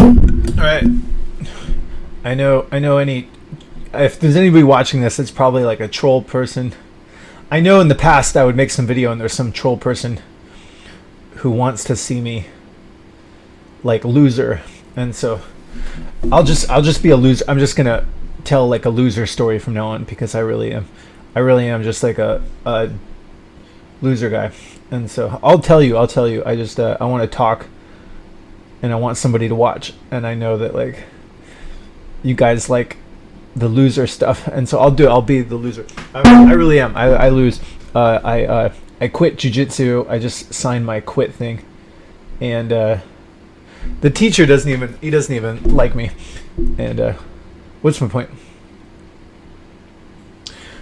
All right. I know any if there's anybody watching this, it's probably like a troll person. I know in the past I would make some video and there's some troll person who wants to see me like loser. And so I'll just be a loser. I'm just going to tell like a loser story from now on because I really am. I really am just like a loser guy. And so I'll tell you. I just I want to talk and I want somebody to watch, and I know that like you guys like the loser stuff, and so I'll be the loser. I really am. I lose. I quit jujitsu. I just signed my quit thing, and the teacher doesn't even like me. And what's my point?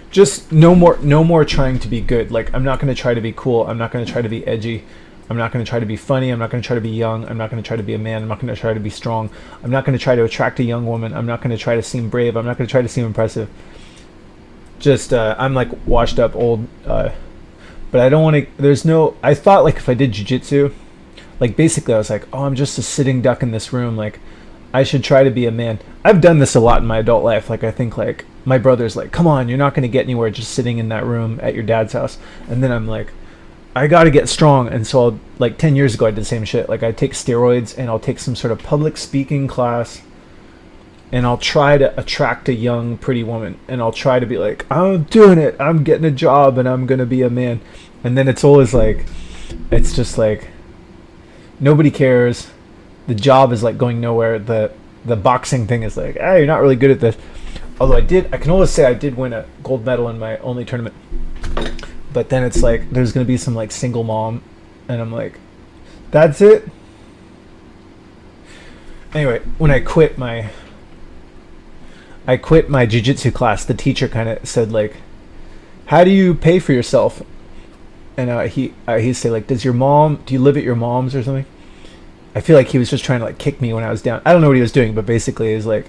Just no more trying to be good. Like, I'm not going to try to be cool. I'm not going to try to be edgy. I'm not going to try to be funny. I'm not going to try to be young. I'm not going to try to be a man. I'm not going to try to be strong. I'm not going to try to attract a young woman. I'm not going to try to seem brave. I'm not going to try to seem impressive. Just I'm like washed up old, but I don't want to. I thought like if I did jiu-jitsu, like basically I was like, oh, I'm just a sitting duck in this room. Like, I should try to be a man. I've done this a lot in my adult life. Like, I think like my brother's like, come on, you're not going to get anywhere just sitting in that room at your dad's house. And then I'm like, I got to get strong. And so like 10 years ago, I did the same shit. Like, I take steroids and I'll take some sort of public speaking class and I'll try to attract a young, pretty woman. And I'll try to be like, I'm doing it. I'm getting a job and I'm going to be a man. And then it's always like, it's just like, nobody cares. The job is like going nowhere. The boxing thing is like, you're not really good at this. Although I can always say I did win a gold medal in my only tournament. But then it's like, there's going to be some like single mom. And I'm like, that's it? Anyway, when I quit my jiu-jitsu class, the teacher kind of said like, how do you pay for yourself? And he'd say like, do you live at your mom's or something? I feel like he was just trying to like kick me when I was down. I don't know what he was doing, but basically he was like,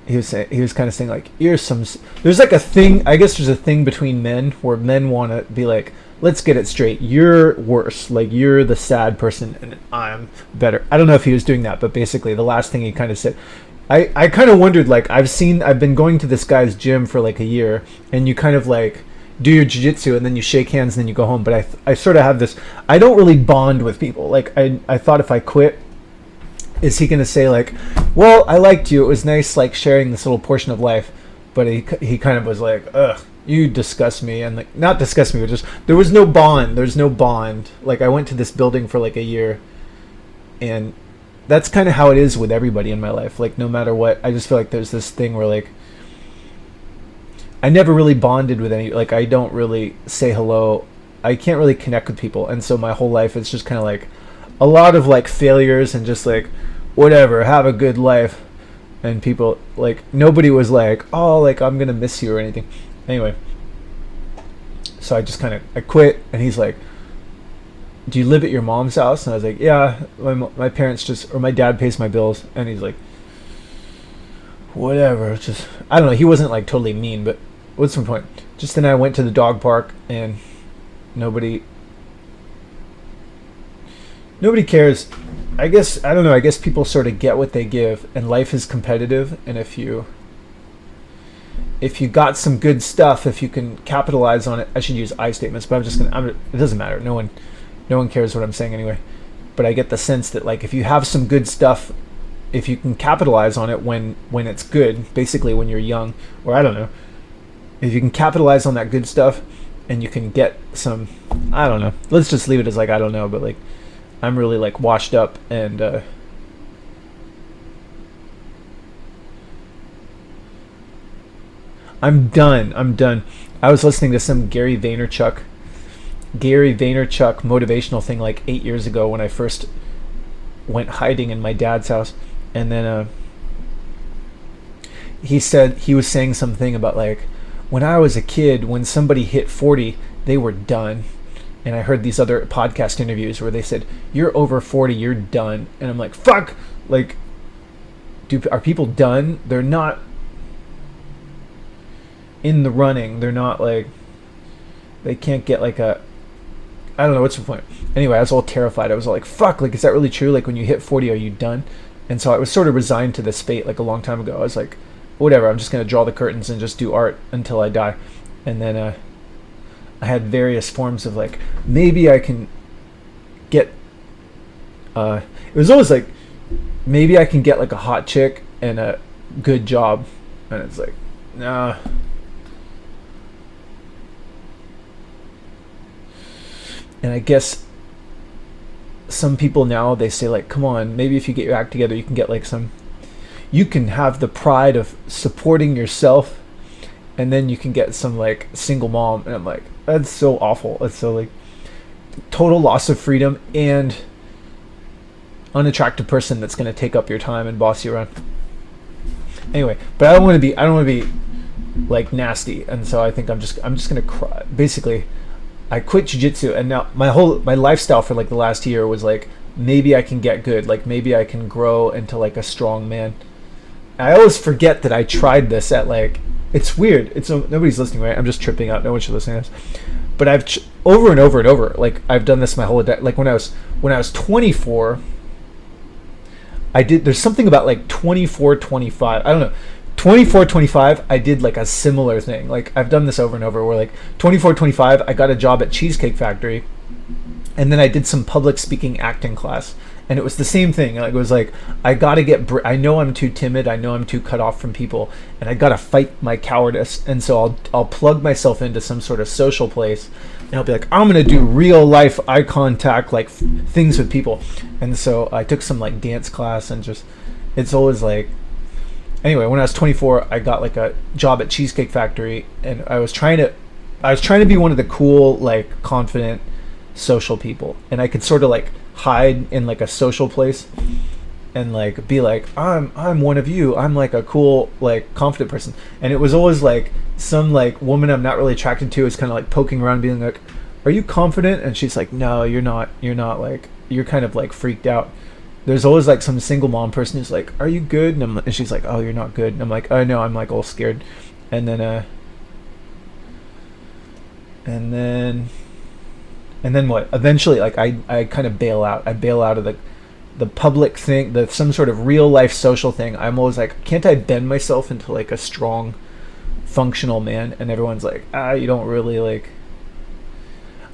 he was kind of saying like, there's like a thing, I guess there's a thing between men where men want to be like, let's get it straight, you're worse, like you're the sad person and I'm better. I don't know if he was doing that, but basically the last thing he kind of said, I kind of wondered, like, I've been going to this guy's gym for like a year, and you kind of like do your jiu-jitsu and then you shake hands and then you go home. But I sort of have this, I don't really bond with people. Like, I thought if I quit, is he going to say like, well, I liked you, it was nice like sharing this little portion of life, but he kind of was like, ugh, you disgust me. And like, not disgust me, but just there's no bond. Like, I went to this building for like a year, and that's kind of how it is with everybody in my life. Like, no matter what, I just feel like there's this thing where like I never really bonded with any, like, I don't really say hello, I can't really connect with people. And so my whole life it's just kind of like a lot of like failures and just like, whatever, have a good life. And people, like, nobody was like, oh, like, I'm gonna miss you or anything. Anyway, so I quit, and he's like, do you live at your mom's house? And I was like, yeah, my parents or my dad pays my bills. And he's like, whatever, just, I don't know, he wasn't like totally mean, but what's the point? Just then I went to the dog park, and nobody cares. I guess, I don't know, I guess people sort of get what they give, and life is competitive, and if you got some good stuff, if you can capitalize on it, I should use I statements, but it doesn't matter, no one cares what I'm saying anyway. But I get the sense that like, if you have some good stuff, if you can capitalize on it when it's good, basically when you're young, or I don't know, if you can capitalize on that good stuff and you can get some, I don't know, let's just leave it as like, I don't know, but like, I'm really like washed up, and I'm done. I was listening to some Gary Vaynerchuk motivational thing like 8 years ago when I first went hiding in my dad's house, and then he was saying something about like, when I was a kid, when somebody hit 40, they were done. And I heard these other podcast interviews where they said, you're over 40, you're done. And I'm like, fuck, like, are people done? They're not in the running. They're not like, they can't get like I don't know, what's the point? Anyway, I was all terrified. I was all like, fuck, like, is that really true? Like, when you hit 40, are you done? And so I was sort of resigned to this fate like a long time ago. I was like, whatever, I'm just going to draw the curtains and just do art until I die. And then I had various forms of like, maybe I can get, it was always like, maybe I can get like a hot chick and a good job. And it's like, nah. And I guess some people now, they say like, come on, maybe if you get your act together, you can get like you can have the pride of supporting yourself, and then you can get some like single mom. And I'm like, that's so awful. That's so like total loss of freedom and unattractive person that's going to take up your time and boss you around. Anyway, but I don't want to be like nasty. And so I think I'm just going to cry. Basically, I quit jiu-jitsu, and now my lifestyle for like the last year was like, maybe I can get good, like maybe I can grow into like a strong man. I always forget that I tried this at like, it's weird. Nobody's listening, right? I'm just tripping out. No one should listen to this. But I've over and over and over, like I've done this my whole day. Like when I was 24, there's something about like 24, 25. I don't know. 24, 25, I did like a similar thing. Like I've done this over and over where like 24, 25, I got a job at Cheesecake Factory, and then I did some public speaking acting class, and it was the same thing. Like it was like, I gotta I know I'm too timid, I know I'm too cut off from people, and I gotta fight my cowardice. And so I'll plug myself into some sort of social place, and I'll be like, I'm gonna do real life eye contact, like things with people. And so I took some like dance class, and just, it's always like, anyway, when I was 24, I got like a job at Cheesecake Factory, and I was trying to be one of the cool, like confident social people, and I could sort of like hide in like a social place and like be like, I'm one of you, I'm like a cool, like confident person. And it was always like some like woman I'm not really attracted to is kind of like poking around being like, are you confident? And she's like, no, you're not, like, you're kind of like freaked out. There's always like some single mom person who's like, are you good? And she's like, oh, you're not good. And I'm like, oh no, I'm like all scared. And then what? Eventually, like I kind of bail out. I bail out of the public thing, some sort of real life social thing. I'm always like, can't I bend myself into like a strong, functional man? And everyone's like, you don't really like.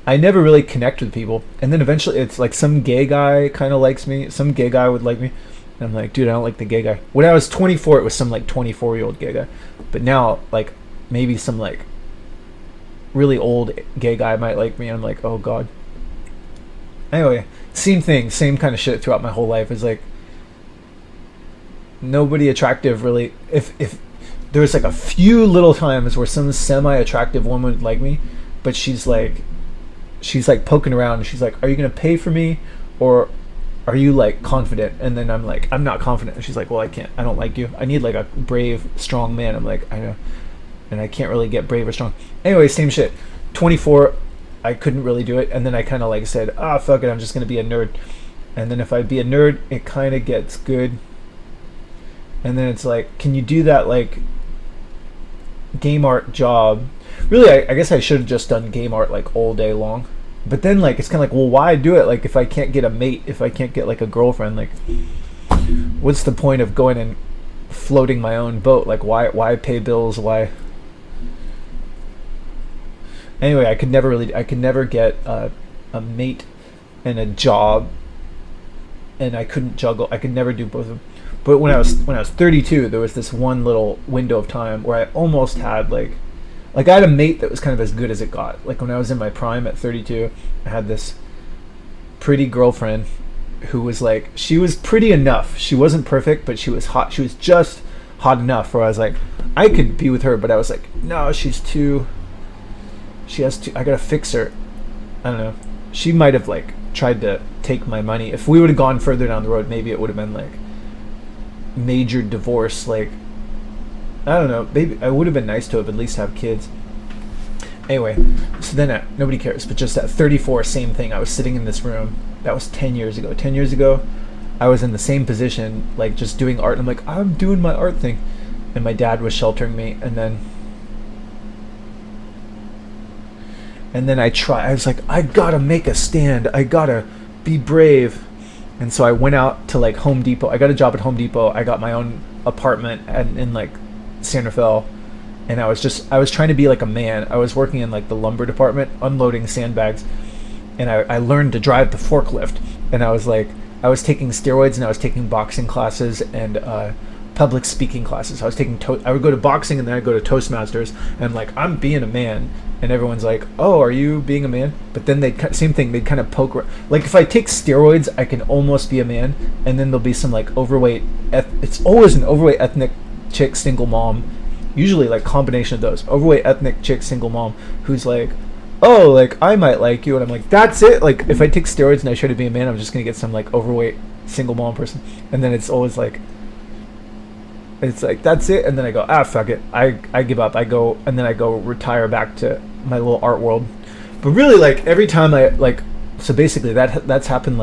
I never really connect with people. And then eventually it's like some gay guy kind of likes me. Some gay guy would like me. And I'm like, dude, I don't like the gay guy. When I was 24, it was some like 24-year-old gay guy. But now, like, maybe some like really old gay guy might like me. I'm like, oh God. Anyway, same thing, same kind of shit throughout my whole life. Is like, nobody attractive really. If there was like a few little times where some semi-attractive woman would like me, but she's like poking around, and she's like, are you gonna pay for me, or are you like confident? And then I'm like, I'm not confident. And she's like, well, I don't like you, I need like a brave, strong man. I'm like, I know, and I can't really get brave or strong. Anyway, same shit. 24, I couldn't really do it, and then I kind of like said, fuck it, I'm just gonna be a nerd. And then if I be a nerd, it kind of gets good. And then it's like, can you do that like game art job? Really, I guess I should have just done game art like all day long. But then like, it's kind of like, well, why do it? Like, if I can't get a mate, if I can't get like a girlfriend, like, what's the point of going and floating my own boat? Like, why pay bills? Why? Anyway, I could never get a mate and a job, and I couldn't juggle. I could never do both of them. But when I was 32, there was this one little window of time where I almost had like I had a mate that was kind of as good as it got. Like when I was in my prime at 32, I had this pretty girlfriend who was like, she was pretty enough. She wasn't perfect, but she was hot. She was just hot enough where I was like, I could be with her, but I was like, no, she has to, I gotta fix her. I don't know. She might have like tried to take my money. If we would have gone further down the road, maybe it would have been like major divorce. Like, I don't know, maybe I would have been nice to have at least have kids. Anyway, so then nobody cares, but just at 34, same thing. I was sitting in this room. That was 10 years ago. 10 years ago, I was in the same position, like just doing art. And I'm like, I'm doing my art thing. And my dad was sheltering me. And then I was like, I gotta make a stand. I gotta be brave. And so I went out to like Home Depot. I got a job at Home Depot. I got my own apartment in like San Rafael, and I was trying to be like a man. I was working in like the lumber department, unloading sandbags, and I learned to drive the forklift. And I was taking steroids, and I was taking boxing classes and public speaking classes. I was taking I would go to boxing, and then I'd go to Toastmasters, and like I'm being a man, and everyone's like, "Oh, are you being a man?" But then same thing. They'd kind of poke. Like if I take steroids, I can almost be a man, and then there'll be some like overweight. It's always an overweight ethnic chick, single mom, usually like combination of those overweight ethnic chick, single mom, who's like, "Oh, like I might like you," and I'm like, "That's it." Like if I take steroids and I try to be a man, I'm just gonna get some like overweight single mom person, and then it's always like. It's like that's it, and then I go fuck it, I give up, I go, and then I go retire back to my little art world. But really, like every time I like, so basically that's happened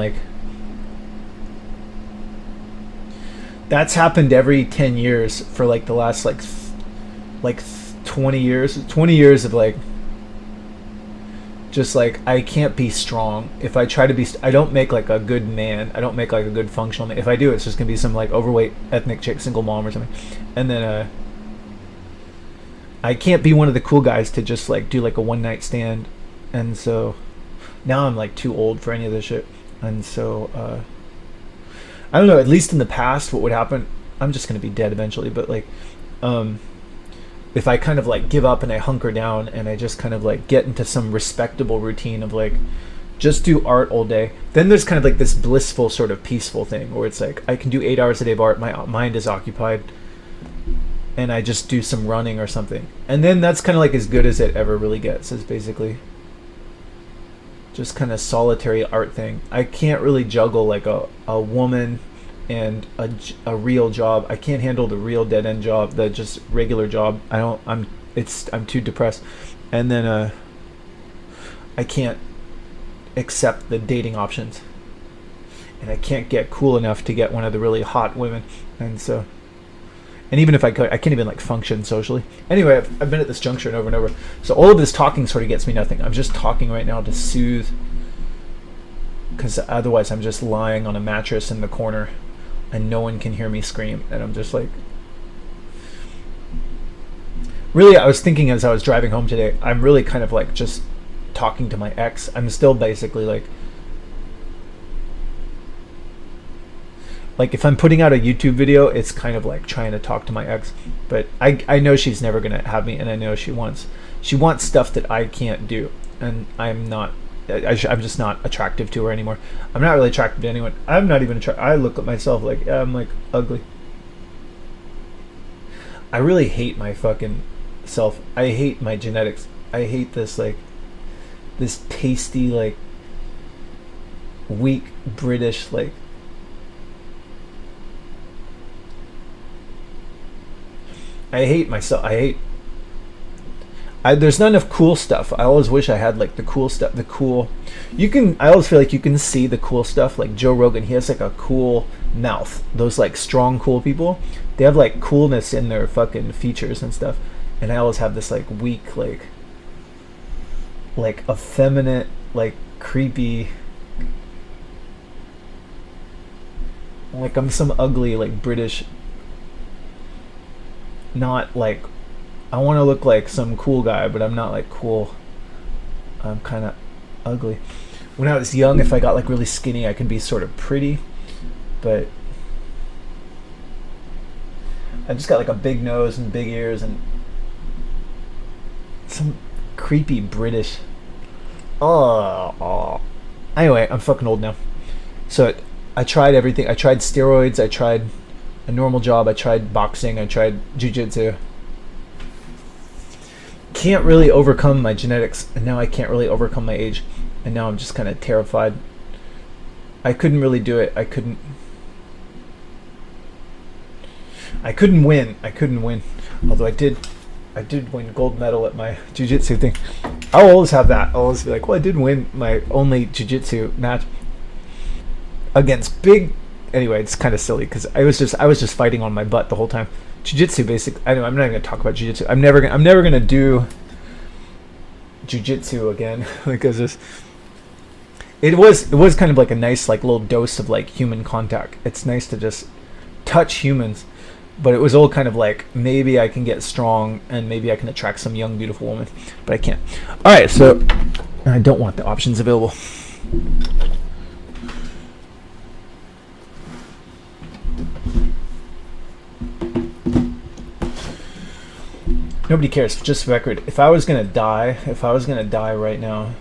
that's happened every 10 years for like the last like 20 years of like just like I can't be strong. If I try to be, I don't make like a good man. I don't make like a good functional man. If I do, it's just gonna be some like overweight ethnic chick, single mom or something. And then I can't be one of the cool guys to just like do like a one night stand. And so now I'm like too old for any of this shit. And so I don't know. At least in the past, what would happen? I'm just gonna be dead eventually. But like, if I kind of like give up and I hunker down and I just kind of like get into some respectable routine of like just do art all day, then there's kind of like this blissful sort of peaceful thing where it's like I can do 8 hours a day of art, my mind is occupied, and I just do some running or something, and then that's kind of like as good as it ever really gets, is basically just kind of solitary art thing. I can't really juggle like a woman and a real job. I can't handle the real dead end job, the just regular job. I'm too depressed. And then I can't accept the dating options, and I can't get cool enough to get one of the really hot women. And so, and even if I could, I can't even like function socially. Anyway, I've been at this juncture over and over. So all of this talking sort of gets me nothing. I'm just talking right now to soothe, because otherwise I'm just lying on a mattress in the corner and no one can hear me scream, and I'm just like, really, I was thinking as I was driving home today, I'm really kind of like just talking to my ex. I'm still basically like if I'm putting out a YouTube video, it's kind of like trying to talk to my ex, but I know she's never gonna have me, and I know she wants stuff that I can't do, and I'm just not attractive to her anymore. I'm not really attracted to anyone. I'm not even attracted. I look at myself like, I'm like ugly. I really hate my fucking self. I hate my genetics. I hate this like this pasty like weak British like I hate myself. There's not enough cool stuff. I always wish I had like the cool stuff. I always feel like you can see the cool stuff. Like Joe Rogan, he has like a cool mouth. Those like strong, cool people, they have like coolness in their fucking features and stuff. And I always have this like weak, like effeminate, like creepy, like I'm some ugly like British, not like, I want to look like some cool guy, but I'm not like cool. I'm kind of ugly. When I was young, if I got like really skinny, I could be sort of pretty, but I just got like a big nose and big ears and some creepy British. Oh. Anyway, I'm fucking old now. So I tried everything. I tried steroids. I tried a normal job. I tried boxing. I tried jiu-jitsu. Can't really overcome my genetics, and now I can't really overcome my age, and now I'm just kind of terrified. I couldn't really do it. I couldn't win. Although I did win gold medal at my jiu-jitsu thing. I'll always have that. I'll always be like, well, I did win my only jiu-jitsu match against big. Anyway, it's kind of silly because I was just fighting on my butt the whole time. Jiu-jitsu, basically. I know I'm not even gonna talk about jiu-jitsu. I'm never gonna do jiu-jitsu again because it was kind of like a nice like little dose of like human contact. It's nice to just touch humans, but it was all kind of like maybe I can get strong and maybe I can attract some young beautiful woman, but I can't. All right, so I don't want the options available. Nobody cares. Just for record, if I was gonna die right now,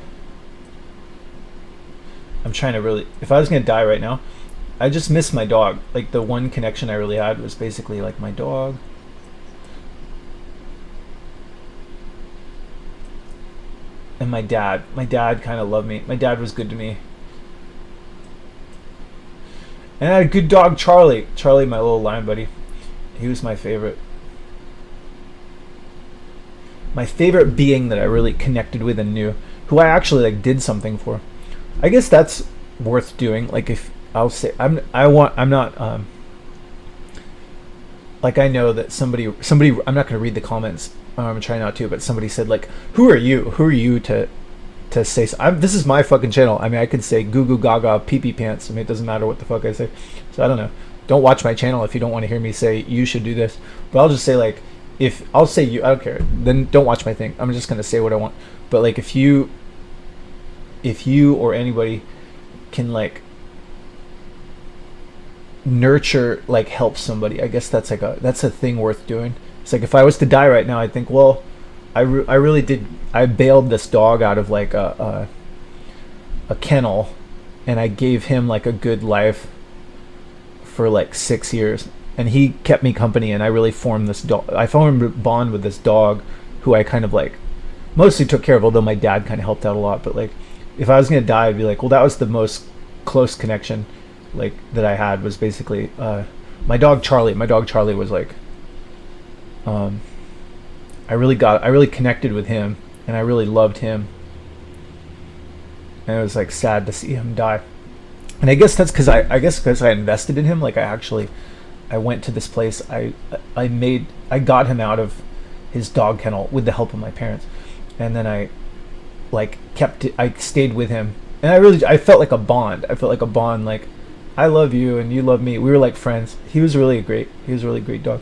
I'm trying to really. If I was gonna die right now, I just miss my dog. Like the one connection I really had was basically like my dog. And my dad. My dad kind of loved me. My dad was good to me. And I had a good dog, Charlie. Charlie, my little lion buddy. He was my favorite. My favorite being that I really connected with and knew, who I actually like did something for. I guess that's worth doing. Like if I'll say I'm not like I know that somebody I'm not going to read the comments. I'm trying not to, but somebody said like, who are you to say this is my fucking channel. I mean, I could say goo goo gaga pee pee pants. I mean, it doesn't matter what the fuck I say. So I don't know. Don't watch my channel if you don't want to hear me say you should do this. But I'll just say like, if I'll say you, I don't care. Then don't watch my thing. I'm just gonna say what I want. But like, if you or anybody can like nurture, like help somebody, I guess that's a thing worth doing. It's like if I was to die right now, I think, well, I really did. I bailed this dog out of like a kennel, and I gave him like a good life for like 6 years. And he kept me company, and I really formed this dog. I formed a bond with this dog, who I kind of like mostly took care of. Although my dad kind of helped out a lot. But like, if I was gonna die, I'd be like, well, that was the most close connection, like that I had was basically my dog Charlie. My dog Charlie was like, I really connected with him, and I really loved him. And it was like sad to see him die. And I guess that's because I invested in him. Like I went to this place. I got him out of his dog kennel with the help of my parents, and then I stayed with him, and I felt like a bond. Like I love you and you love me. We were like friends. He was a really great dog.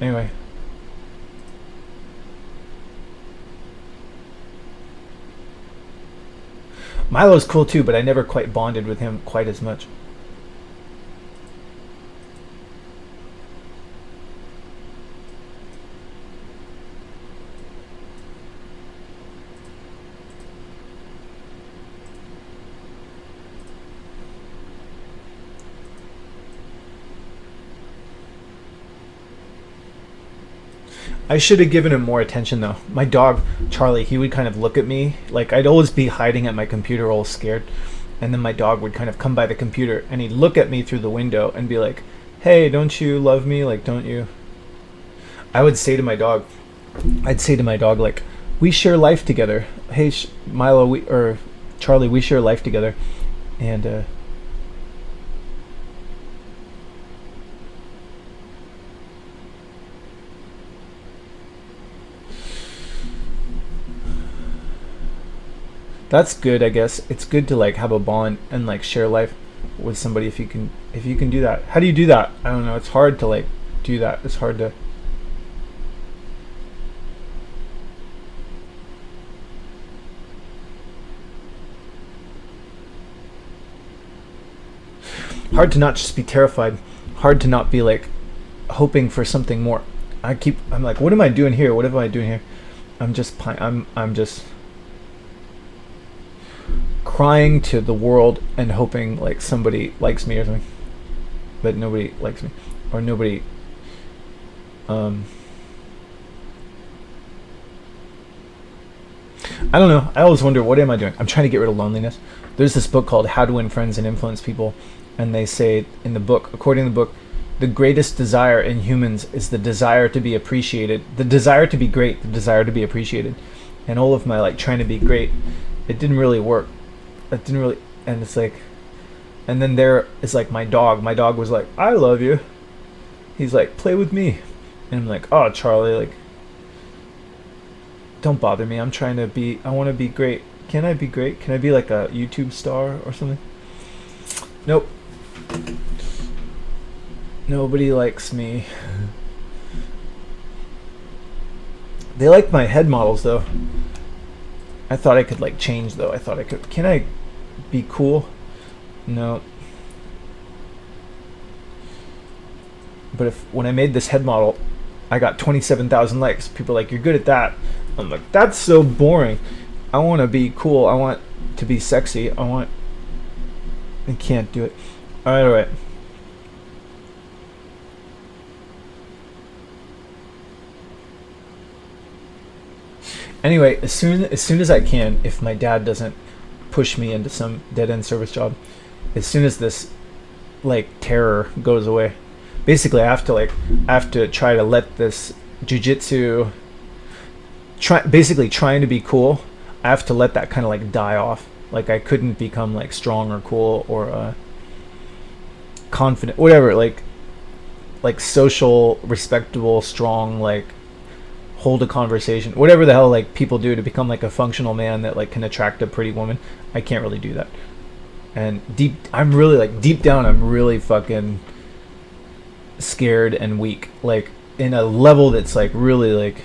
Anyway. Milo's cool too, but I never quite bonded with him quite as much. I should have given him more attention though. My dog, Charlie, he would kind of look at me. Like I'd always be hiding at my computer all scared. And then my dog would kind of come by the computer and he'd look at me through the window and be like, hey, don't you love me? Like, don't you? I would say to my dog, like, we share life together. Hey, Milo, or Charlie, we share life together. And, that's good, I guess. It's good to like have a bond and like share life with somebody if you can do that. How do you do that? I don't know. It's hard to like do that. It's hard to not just be terrified. Hard to not be like hoping for something more. I'm like, what am I doing here? What am I doing here? I'm just crying to the world and hoping like somebody likes me or something, but nobody likes me, or nobody I don't know. I always wonder, what am I doing? I'm trying to get rid of loneliness. There's this book called How to Win Friends and Influence People, and they say in the book, according to the book, the greatest desire in humans is the desire to be appreciated, the desire to be great, the desire to be appreciated. And all of my like trying to be great, it didn't really work. It didn't really, and it's like, and then there is like my dog. My dog was like, I love you. He's like, play with me. And I'm like, oh, Charlie, like, don't bother me. I want to be great. Can I be great? Can I be like a YouTube star or something? Nope. Nobody likes me. They like my head models though. I thought I could like change though. I thought I could. Can I be cool? No. But if when I made this head model, I got 27,000 likes. People are like, you're good at that. I'm like, that's so boring. I want to be cool. I want to be sexy. I can't do it. All right. Anyway, as soon as I can, if my dad doesn't push me into some dead end service job, as soon as this like terror goes away, basically I have to try to let this jujitsu trying to be cool. I have to let that kind of like die off. Like I couldn't become like strong or cool or confident, whatever. Like social, respectable, strong, like hold a conversation, whatever the hell like people do to become like a functional man that like can attract a pretty woman. I can't really do that. And deep down, I'm really fucking scared and weak, like in a level that's like really like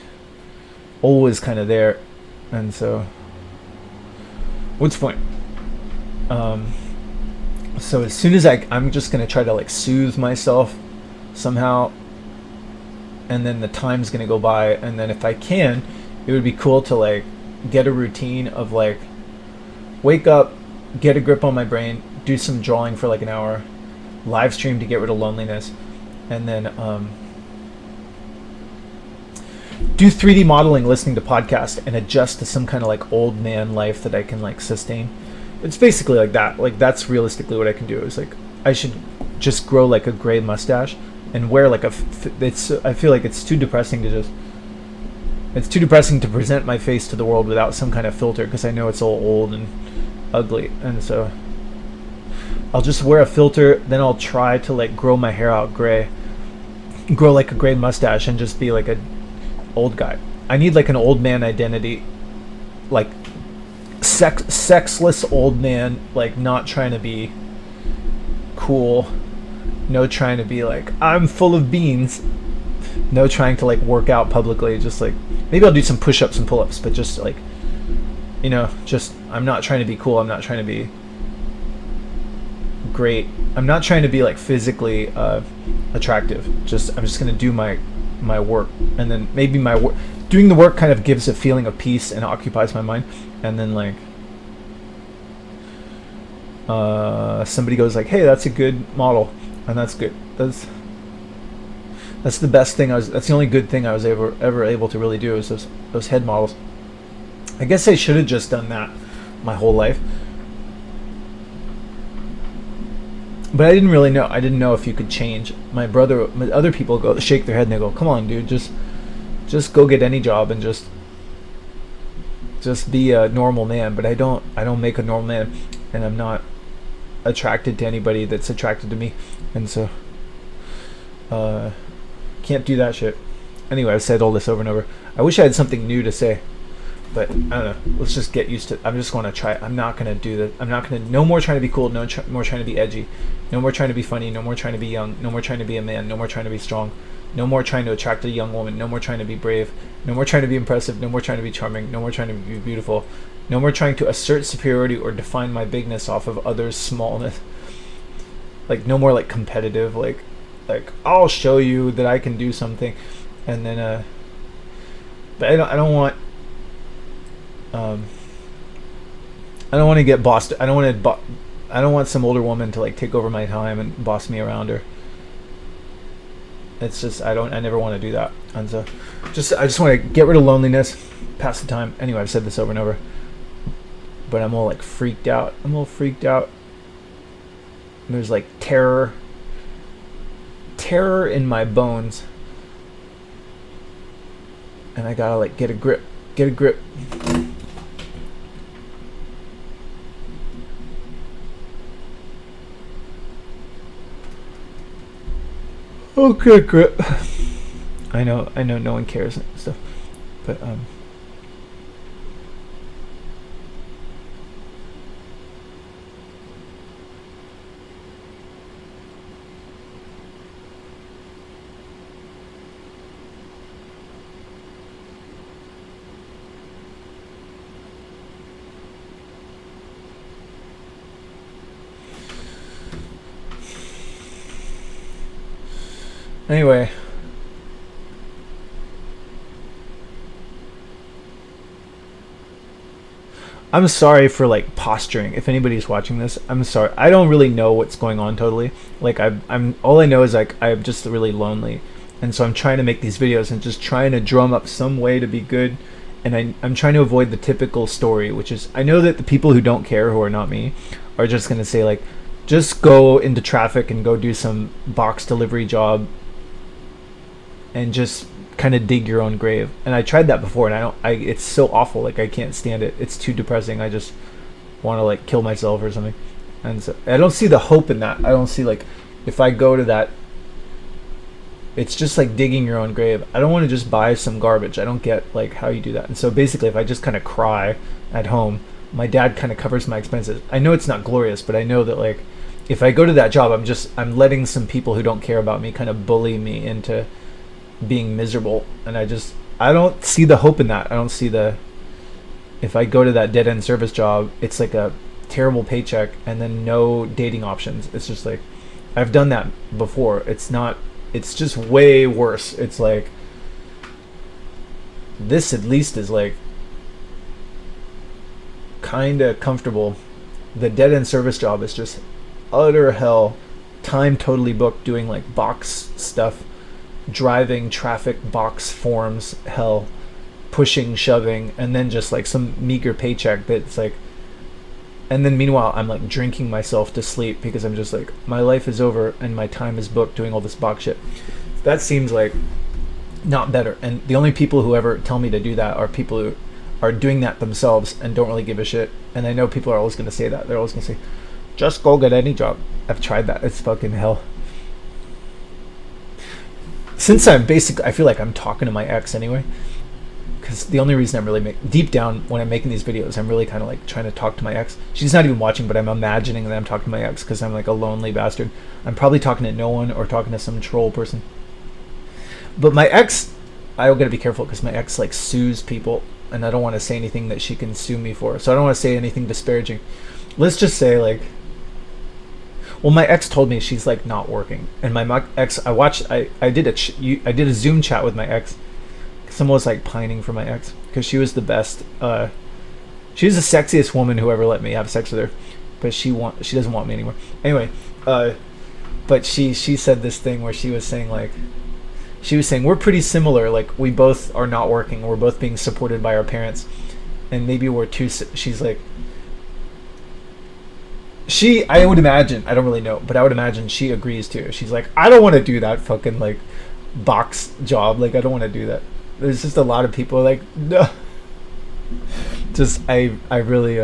always kind of there. And so what's the point? So as soon as I'm just gonna try to like soothe myself somehow, and then the time's gonna go by, and then if I can, it would be cool to like get a routine of like wake up, get a grip on my brain, do some drawing for like an hour, live stream to get rid of loneliness, and then do 3D modeling, listening to podcasts, and adjust to some kind of like old man life that I can like sustain. It's basically like that. Like that's realistically what I can do. Is like I should just grow like a gray mustache and wear like I feel like it's too depressing to present my face to the world without some kind of filter, because I know it's all old and ugly. And so I'll just wear a filter, then I'll try to like grow my hair out gray, grow like a gray mustache, and just be like a old guy. I need like an old man identity, like sexless old man, like not trying to be cool, no trying to be like I'm full of beans, no trying to like work out publicly, just like maybe I'll do some push-ups and pull-ups, but just like, you know, just I'm not trying to be cool, I'm not trying to be great, I'm not trying to be like physically attractive, just I'm just gonna do my work, and then maybe my work, doing the work kind of gives a feeling of peace and occupies my mind, and then like somebody goes like, hey, that's a good model, and that's good, that's the best thing that's the only good thing I was ever able to really do, is those head models. I guess I should have just done that my whole life, but I didn't really know. I didn't know if you could change. My other people go shake their head and they go, come on dude, just go get any job and just be a normal man. But I don't make a normal man, and I'm not attracted to anybody that's attracted to me, and so can't do that shit. Anyway, I've said all this over and over. I wish I had something new to say, but I don't know. Let's just get used to it. I'm just going to try. I'm not going to do that. I'm not going to. No more trying to be cool. No more trying to be edgy. No more trying to be funny. No more trying to be young. No more trying to be a man. No more trying to be strong. No more trying to attract a young woman. No more trying to be brave. No more trying to be impressive. No more trying to be charming. No more trying to be beautiful. No more trying to assert superiority or define my bigness off of others' smallness. Like no more like competitive. Like I'll show you that I can do something, and then but I don't want. I don't want to get bossed. I don't want some older woman to like take over my time and boss me around her. It's just I never want to do that. And so I just want to get rid of loneliness, pass the time. Anyway, I've said this over and over, but I'm all like freaked out. I'm all freaked out. And there's like terror in my bones, and I gotta like get a grip. Okay, grip. I know no one cares and stuff, but Anyway, I'm sorry for like posturing. If anybody's watching this, I'm sorry. I don't really know what's going on totally. Like I'm all I know is like I'm just really lonely, and so I'm trying to make these videos and just trying to drum up some way to be good. And I'm trying to avoid the typical story, which is I know that the people who don't care, who are not me, are just gonna say like, just go into traffic and go do some box delivery job and just kind of dig your own grave. And I tried that before, and it's so awful. Like I can't stand it. It's too depressing. I just want to like kill myself or something. And so I don't see the hope in that. I don't see like if I go to that, it's just like digging your own grave. I don't want to just buy some garbage. I don't get like how you do that. And so basically, if I just kind of cry at home, my dad kind of covers my expenses. I know it's not glorious, but I know that like if I go to that job, I'm letting some people who don't care about me kind of bully me into being miserable. And I don't see the hope in that. I don't see the, if I go to that dead end service job, it's like a terrible paycheck and then no dating options. It's just like I've done that before. It's just way worse. It's like this at least is like kind of comfortable. The dead end service job is just utter hell. Time totally booked doing like box stuff, driving traffic box forms, hell, pushing, shoving, and then just like some meager paycheck that's like, and then meanwhile I'm like drinking myself to sleep because I'm just like my life is over and my time is booked doing all this box shit. That seems like not better. And the only people who ever tell me to do that are people who are doing that themselves and don't really give a shit. And I know people are always going to say that. They're always going to say, just go get any job. I've tried that. It's fucking hell. Since I feel like I'm talking to my ex anyway, because the only reason I'm really deep down when I'm making these videos, I'm really kind of like trying to talk to my ex. She's not even watching, but I'm imagining that I'm talking to my ex because I'm like a lonely bastard. I'm probably talking to no one or talking to some troll person. But my ex, I gotta be careful because my ex like sues people, and I don't want to say anything that she can sue me for. So I don't want to say anything disparaging. Let's just say like, well, my ex told me she's like not working, and my ex, I did a Zoom chat with my ex. Someone was like pining for my ex because she was the best. She was the sexiest woman who ever let me have sex with her, but she doesn't want me anymore. Anyway, but she said this thing where she was saying we're pretty similar. Like we both are not working. We're both being supported by our parents, and maybe we're too. She's like. I would imagine, I don't really know, but I would imagine she agrees too. She's like, I don't want to do that fucking like box job. Like I don't want to do that. There's just a lot of people like, no. Just I really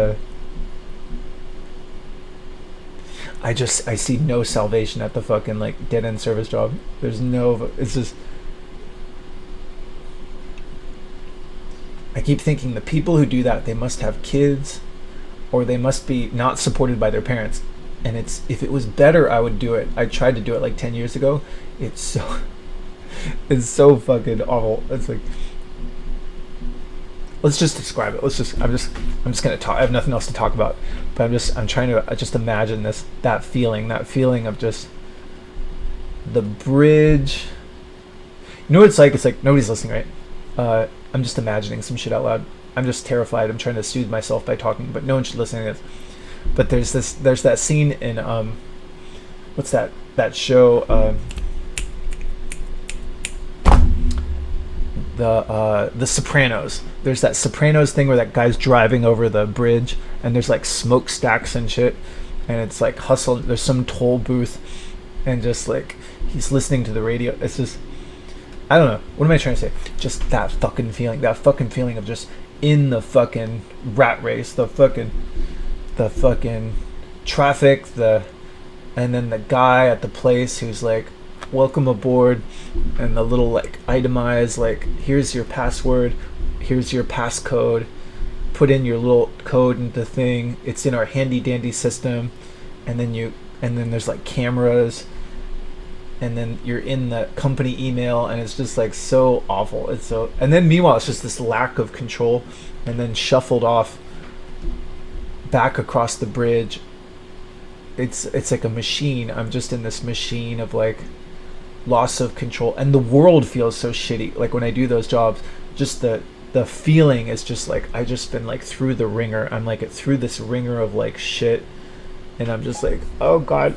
I see no salvation at the fucking like dead end service job. There's no, it's just, I keep thinking the people who do that, they must have kids or they must be not supported by their parents. And if it was better, I would do it. I tried to do it like 10 years ago. It's so fucking awful. It's like, let's just describe it. I'm just gonna talk. I have nothing else to talk about, but I'm trying to just imagine that feeling of just the bridge. You know what it's like? It's like nobody's listening, right? I'm just imagining some shit out loud. I'm just terrified. I'm trying to soothe myself by talking, but no one should listen to this. But there's that scene in what's that show, the Sopranos. There's that Sopranos thing where that guy's driving over the bridge and there's like smokestacks and shit, and it's like hustle. There's some toll booth, and just like he's listening to the radio. It's just, I don't know. What am I trying to say? Just that fucking feeling of just in the fucking rat race, the fucking traffic, and then the guy at the place who's like, welcome aboard, and the little like itemized like, here's your password, here's your passcode, put in your little code into the thing, it's in our handy dandy system, and then there's like cameras, and then you're in the company email, and it's just like so awful. And then meanwhile it's just this lack of control, and then shuffled off back across the bridge. It's like a machine. I'm just in this machine of like loss of control, and the world feels so shitty. Like when I do those jobs, just the feeling is just like I just been like through the ringer. I'm like through this ringer of like shit, and I'm just like, oh god.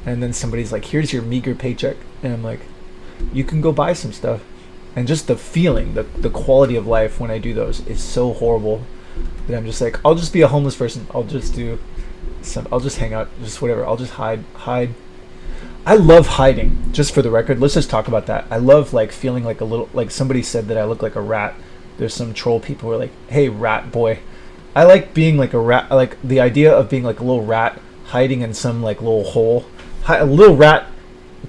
And then somebody's like, here's your meager paycheck, and I'm like, you can go buy some stuff. And just the feeling, the quality of life when I do those is so horrible that I'm just like, I'll just be a homeless person. I'll just hang out, just whatever. I'll just hide. I love hiding, just for the record. Let's just talk about that. I love like feeling like a little, like somebody said that I look like a rat. There's some troll people who are like, hey, rat boy. I like being like a rat. I like the idea of being like a little rat hiding in some like little hole. A little rat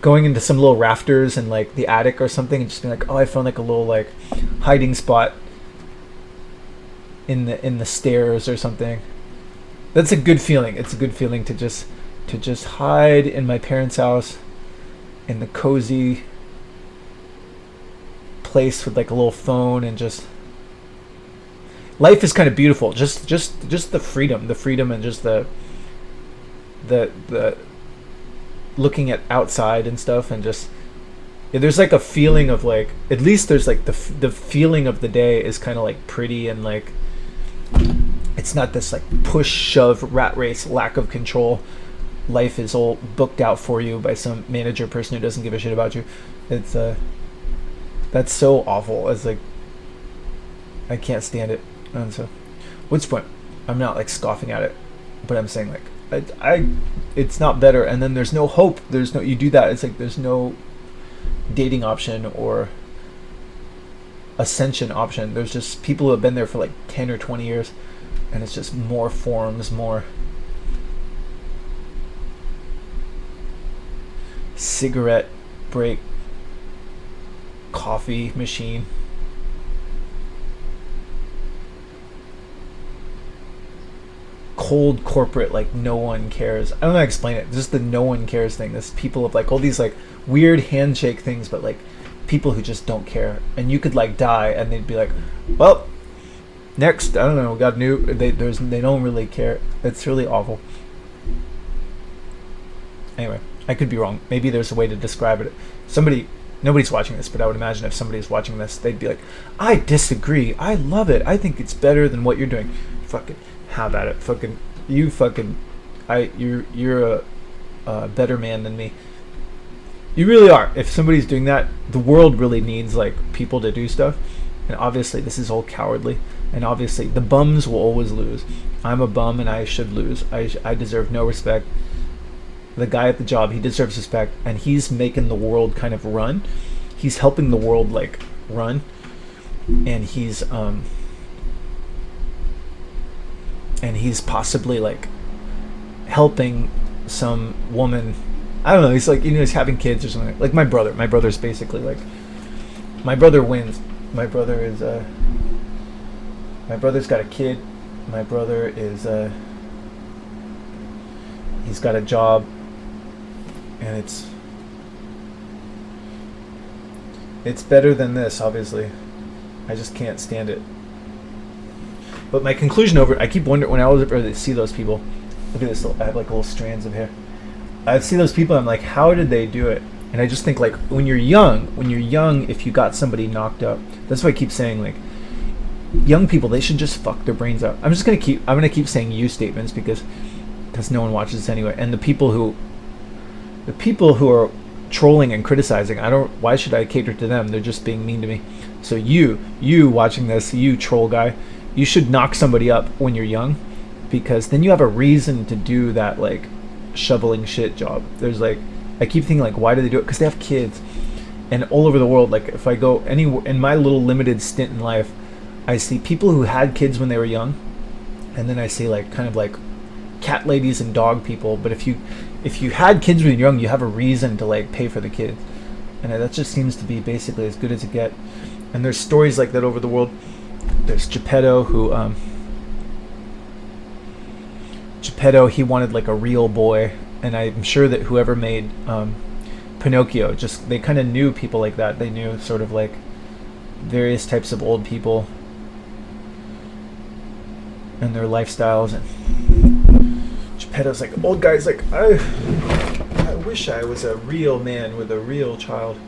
going into some little rafters in like the attic or something, and just being like, oh, I found like a little like hiding spot in the stairs or something. That's a good feeling. It's a good feeling to just hide in my parents' house in the cozy place with like a little phone, and just life is kind of beautiful. Just the freedom and just the looking at outside and stuff, and just there's like a feeling of like, at least there's like the feeling of the day is kind of like pretty, and like it's not this like push shove rat race lack of control. Life is all booked out for you by some manager person who doesn't give a shit about you. It's that's so awful. It's like I can't stand it. And so what's the point? I'm not like scoffing at it, but I'm saying like I it's not better. And then there's no hope. There's no, you do that, it's like there's no dating option or ascension option. There's just people who have been there for like 10 or 20 years, and it's just more forms, more cigarette break, coffee machine, cold corporate, like no one cares. I don't know how to explain it. Just the no one cares thing. This people of like all these like weird handshake things, but like people who just don't care. And you could like die, and they'd be like, well, next, I don't know, got new. They don't really care. It's really awful. Anyway, I could be wrong. Maybe there's a way to describe it. Nobody's watching this, but I would imagine if somebody's watching this, they'd be like, I disagree. I love it. I think it's better than what you're doing. Fucking have at it. Fucking you. Fucking you're a better man than me. You really are. If somebody's doing that, the world really needs like people to do stuff. And obviously this is all cowardly. And obviously the bums will always lose. I'm a bum and I should lose. I deserve no respect. The guy at the job, he deserves respect, and he's making the world kind of run. He's helping the world like run, and he's possibly like helping some woman. I don't know. He's like, he's having kids or something. Like my brother. My brother's basically like, my brother wins. My brother is my brother's got a kid. My brother is he's got a job. And it's better than this, obviously. I just can't stand it. But my conclusion over it, I keep wondering, when I was to see those people, look at this, I have like little strands of hair. I see those people, I'm like, how did they do it? And I just think like, when you're young, if you got somebody knocked up, that's why I keep saying like, young people, they should just fuck their brains out. I'm gonna keep saying you statements because no one watches this anyway. And the people who are trolling and criticizing, why should I cater to them? They're just being mean to me. So you watching this, you troll guy, you should knock somebody up when you're young, because then you have a reason to do that like shoveling shit job. There's like, I keep thinking like, why do they do it? Because they have kids. And all over the world, like if I go anywhere in my little limited stint in life, I see people who had kids when they were young, and then I see like kind of like cat ladies and dog people. But if you had kids when you're young, you have a reason to like pay for the kids, and that just seems to be basically as good as it gets. And there's stories like that over the world. There's Geppetto he wanted like a real boy, and I'm sure that whoever made Pinocchio, just they kind of knew people like that. They knew sort of like various types of old people and their lifestyles. And Geppetto's like, old guy's like, I wish I was a real man with a real child.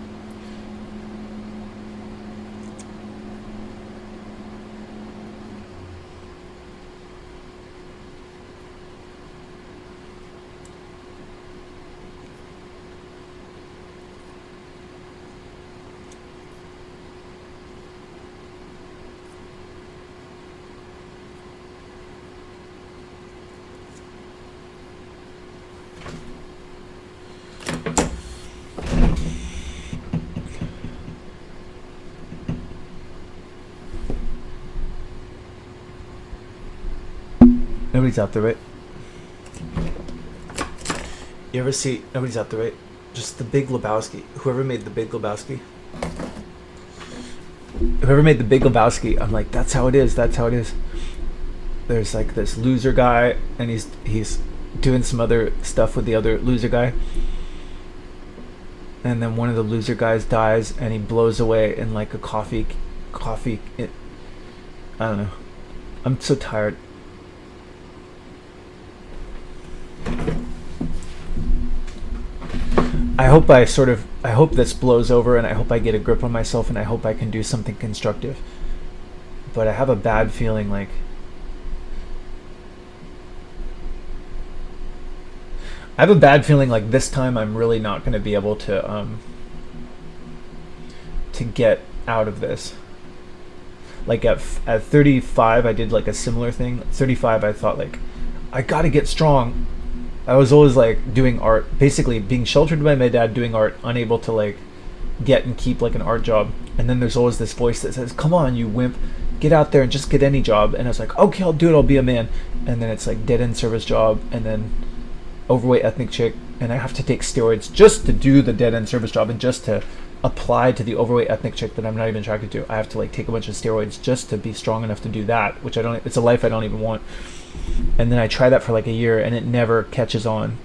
Nobody's out there, right? You ever see Nobody's out there, right? Just The Big Lebowski. Whoever made The Big Lebowski. Whoever made The Big Lebowski, I'm like, that's how it is. That's how it is. There's like this loser guy, and he's doing some other stuff with the other loser guy. And then one of the loser guys dies, and he blows away in like a coffee. I don't know. I'm so tired. I hope this blows over, and I hope I get a grip on myself, and I hope I can do something constructive. But I have a bad feeling like this time I'm really not going to be able to get out of this. Like at 35 I did like a similar thing. At 35 I thought like I got to get strong. I was always like doing art, basically being sheltered by my dad, doing art, unable to like get and keep like an art job. And then there's always this voice that says, come on, you wimp, get out there and just get any job. And I was like, okay, I'll do it, I'll be a man. And then it's like dead end service job, and then overweight ethnic chick, and I have to take steroids just to do the dead end service job, and just to apply to the overweight ethnic chick that I'm not even attracted to. I have to like take a bunch of steroids just to be strong enough to do that, which it's a life I don't even want. And then I try that for like a year, and it never catches on.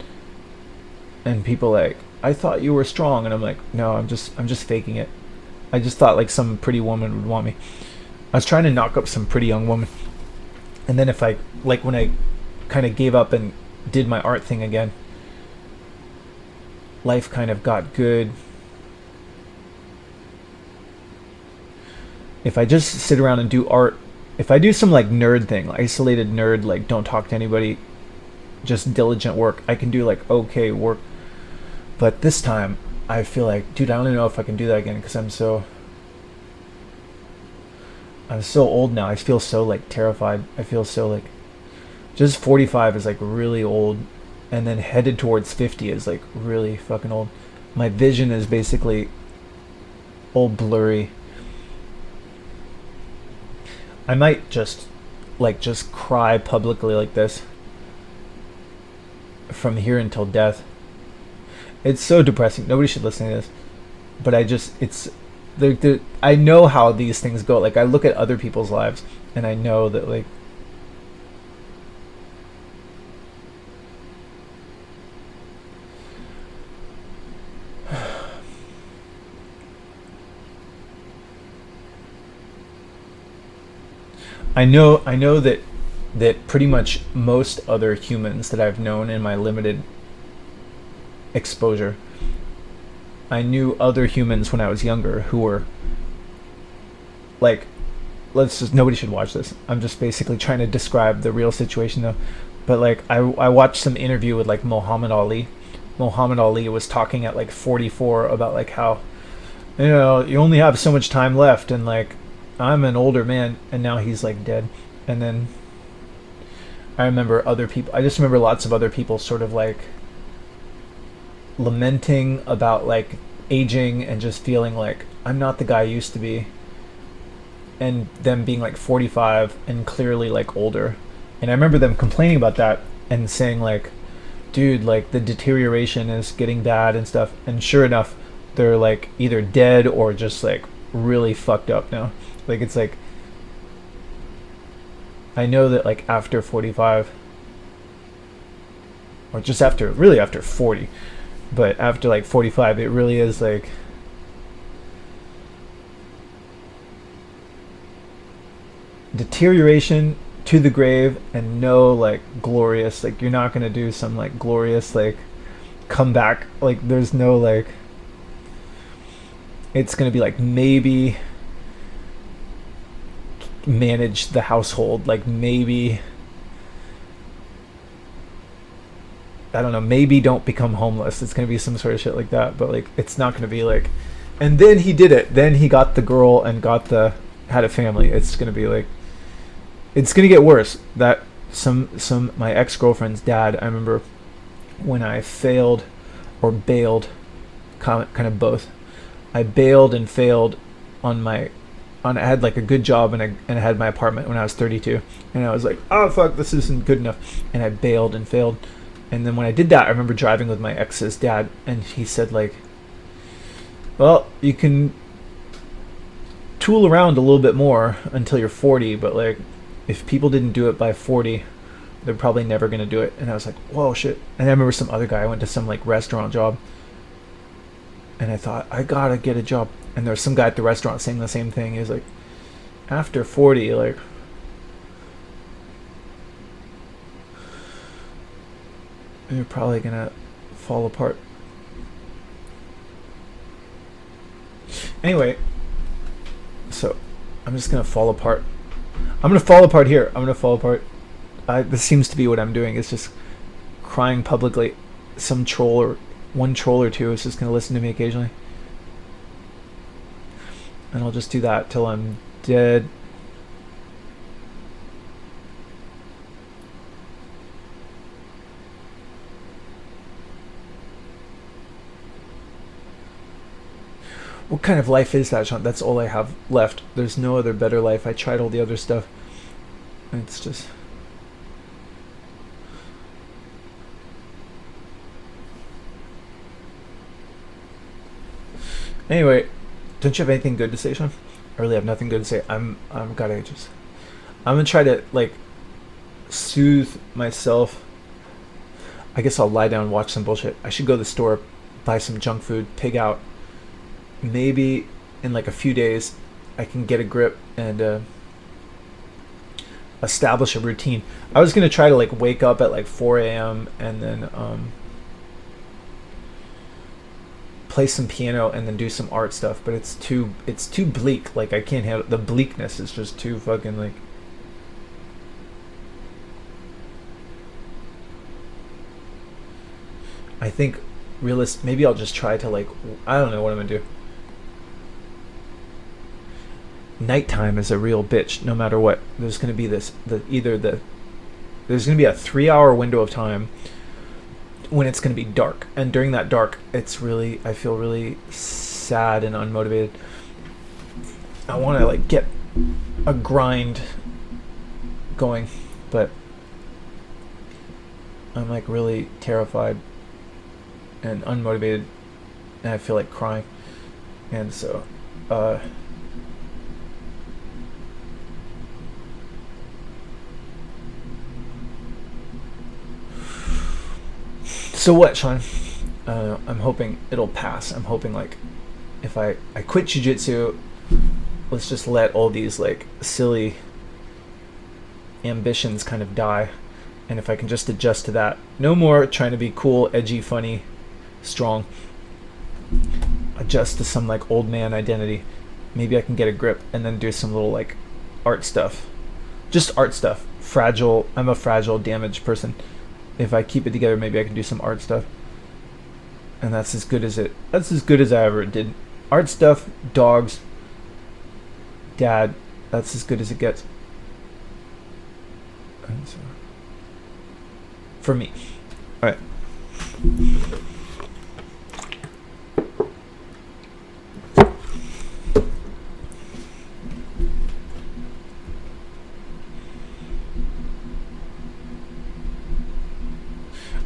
And people like, I thought you were strong, and I'm like, no, I'm just faking it. I just thought like some pretty woman would want me. I was trying to knock up some pretty young woman, and then when I kind of gave up and did my art thing again, life kind of got good. If I just sit around and do art, if I do some like nerd thing, isolated nerd, like don't talk to anybody, just diligent work, I can do like okay work. But this time I feel like, dude, I don't even know if I can do that again, because I'm so old now. I feel so like terrified. I feel so like, just 45 is like really old, and then headed towards 50 is like really fucking old. My vision is basically all blurry. I might just cry publicly like this from here until death. It's so depressing. Nobody should listen to this, but I know how these things go. Like I look at other people's lives, and I know that like I know that pretty much most other humans that I've known in my limited exposure, I knew other humans when I was younger who were like, nobody should watch this. I'm just basically trying to describe the real situation though. But like I watched some interview with like Muhammad Ali. Muhammad Ali was talking at like 44 about like how, you know, you only have so much time left, and like I'm an older man, and now he's like dead. And then I just remember lots of other people sort of like lamenting about like aging, and just feeling like I'm not the guy I used to be, and them being like 45 and clearly like older. And I remember them complaining about that and saying like, dude, like the deterioration is getting bad and stuff. And sure enough, they're like either dead or just like really fucked up now. Like it's like, I know that like after 45, or just after 40, but after like 45, it really is like deterioration to the grave, and no like glorious, like you're not gonna do some like glorious like comeback. Like there's no like. It's gonna be like maybe manage the household, like maybe I don't know, maybe don't become homeless. It's gonna be some sort of shit like that, but like it's not gonna be like. And then he did it. Then he got the girl and had a family. It's gonna be like, it's gonna get worse. That some my ex girlfriend's dad. I remember when I failed or bailed, kind of both. I bailed and failed on my on. I had like a good job and I had my apartment when I was 32, and I was like, oh fuck, this isn't good enough, and I bailed and failed. And then when I did that, I remember driving with my ex's dad, and he said like, well, you can tool around a little bit more until you're 40, but like if people didn't do it by 40, they're probably never going to do it. And I was like, whoa, shit. And I remember some other guy, I went to some like restaurant job, and I thought, I gotta get a job. And there was some guy at the restaurant saying the same thing. He was like, after 40, like, you're probably gonna fall apart. Anyway, so I'm just gonna fall apart. I'm gonna fall apart here. I'm gonna fall apart. This seems to be what I'm doing. It's just crying publicly. Some troll or one troll or two is just gonna listen to me occasionally, and I'll just do that till I'm dead. What kind of life is that, Sean? That's all I have left. There's no other better life. I tried all the other stuff. It's just... Anyway, don't you have anything good to say, Sean? I really have nothing good to say. I'm gonna try to like soothe myself. I guess I'll lie down and watch some bullshit. I should go to the store, buy some junk food, pig out. Maybe in like a few days I can get a grip and establish a routine. I was gonna try to like wake up at like 4 a.m. and then play some piano and then do some art stuff, but it's too bleak. Like I can't handle the bleakness. Is just too fucking like. I think maybe I'll just try to like, I don't know what I'm gonna do. Nighttime is a real bitch no matter what. There's gonna be there's gonna be a 3-hour window of time when it's gonna be dark, and during that dark I feel really sad and unmotivated. I want to like get a grind going, but I'm like really terrified and unmotivated, and I feel like crying, and so so what, Sean? I'm hoping it'll pass. I'm hoping like if I quit jiu-jitsu, let's just let all these like silly ambitions kind of die, and if I can just adjust to that, no more trying to be cool, edgy, funny, strong, adjust to some like old man identity. Maybe I can get a grip and then do some little like art stuff, just art stuff. I'm a fragile, damaged person. If I keep it together, maybe I can do some art stuff, and that's as good as I ever did. Art stuff, dogs, dad, that's as good as it gets. And so, for me. All right.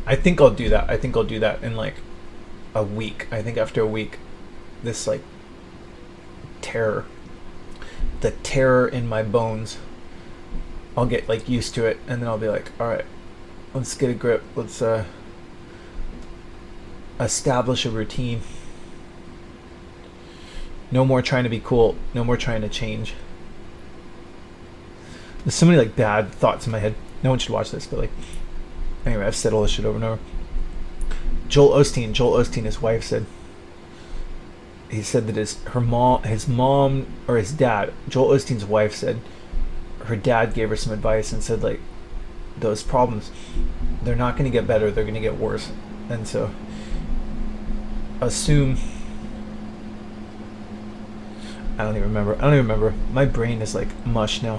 I think I'll do that. I think I'll do that in like a week. I think after a week, this like the terror in my bones, I'll get like used to it, and then I'll be like, all right, let's get a grip. Let's establish a routine. No more trying to be cool. No more trying to change. There's so many like bad thoughts in my head. No one should watch this, but like, anyway, I've said all this shit over and over. Joel Osteen, his wife said. He said that his mom or his dad, Joel Osteen's wife said, her dad gave her some advice and said like, those problems, they're not going to get better, they're going to get worse, and so assume. I don't even remember. My brain is like mush now.